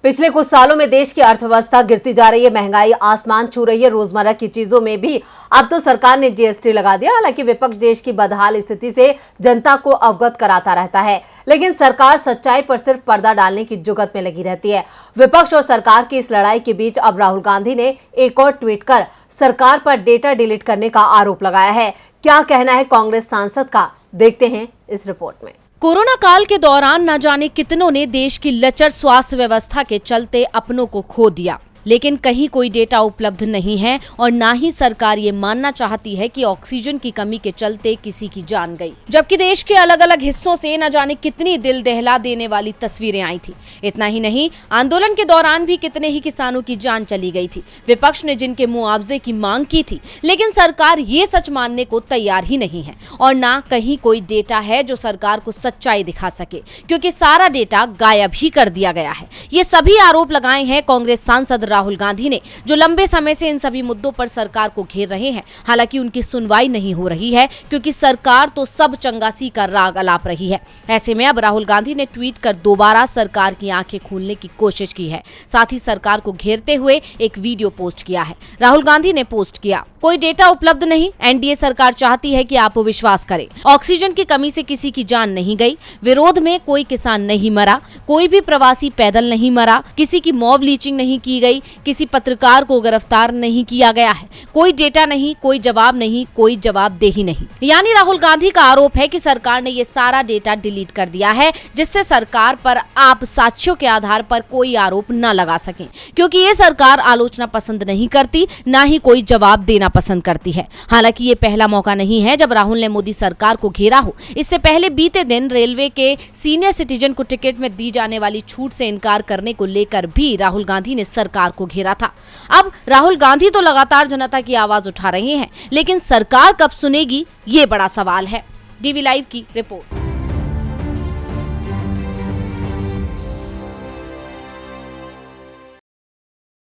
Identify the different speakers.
Speaker 1: पिछले कुछ सालों में देश की अर्थव्यवस्था गिरती जा रही है, महंगाई आसमान छू रही है। रोजमर्रा की चीजों में भी अब तो सरकार ने जीएसटी लगा दिया। हालांकि विपक्ष देश की बदहाल स्थिति से जनता को अवगत कराता रहता है, लेकिन सरकार सच्चाई पर सिर्फ पर्दा डालने की जुगत में लगी रहती है। विपक्ष और सरकार की इस लड़ाई के बीच अब राहुल गांधी ने एक और ट्वीट कर सरकार पर डेटा डिलीट करने का आरोप लगाया है। क्या कहना है कांग्रेस सांसद का, देखते हैं इस रिपोर्ट में।
Speaker 2: कोरोना काल के दौरान न जाने कितनों ने देश की लचर स्वास्थ्य व्यवस्था के चलते अपनों को खो दिया, लेकिन कहीं कोई डेटा उपलब्ध नहीं है और ना ही सरकार ये मानना चाहती है कि ऑक्सीजन की कमी के चलते किसी की जान गई, जबकि देश के अलग अलग हिस्सों से न जाने कितनी दिल दहला देने वाली तस्वीरें आई थी। इतना ही नहीं, आंदोलन के दौरान भी कितने ही किसानों की जान चली गई थी। विपक्ष ने जिनके मुआवजे की मांग की थी, लेकिन सरकार ये सच मानने को तैयार ही नहीं है और ना कहीं कोई डेटा है जो सरकार को सच्चाई दिखा सके, क्योंकि सारा डेटा गायब ही कर दिया गया है। ये सभी आरोप लगाए हैं कांग्रेस सांसद राहुल गांधी ने, जो लंबे समय से इन सभी मुद्दों पर सरकार को घेर रहे हैं। हालांकि उनकी सुनवाई नहीं हो रही है, क्योंकि सरकार तो सब चंगासी का राग अलाप रही है। ऐसे में अब राहुल गांधी ने ट्वीट कर दोबारा सरकार की आंखें खोलने की कोशिश की है। साथ ही सरकार को घेरते हुए एक वीडियो पोस्ट किया है। राहुल गांधी ने पोस्ट किया, कोई डेटा उपलब्ध नहीं, एनडीए सरकार चाहती है कि आप विश्वास करें। ऑक्सीजन की कमी से किसी की जान नहीं गई, विरोध में कोई किसान नहीं मरा, कोई भी प्रवासी पैदल नहीं मरा, किसी की मॉब लीचिंग नहीं की गई, किसी पत्रकार को गिरफ्तार नहीं किया गया है। कोई डेटा नहीं, कोई जवाब नहीं, कोई जवाबदेही नहीं। यानी राहुल गांधी का आरोप है कि सरकार ने ये सारा डेटा डिलीट कर दिया है, जिससे सरकार पर आप साक्ष्यों के आधार पर कोई आरोप न लगा सकें, क्योंकि ये सरकार आलोचना पसंद नहीं करती, ना ही कोई जवाब देना पसंद करती है। हालांकि ये पहला मौका नहीं है जब राहुल ने मोदी सरकार को घेरा हो। इससे पहले बीते दिन रेलवे के सीनियर सिटीजन को टिकट में दी जाने वाली छूट से इनकार करने को लेकर भी राहुल गांधी ने सरकार को घेरा था। अब राहुल गांधी तो लगातार जनता की आवाज उठा रहे हैं, लेकिन सरकार कब सुनेगी, ये बड़ा सवाल है। डीवी लाइव की रिपोर्ट।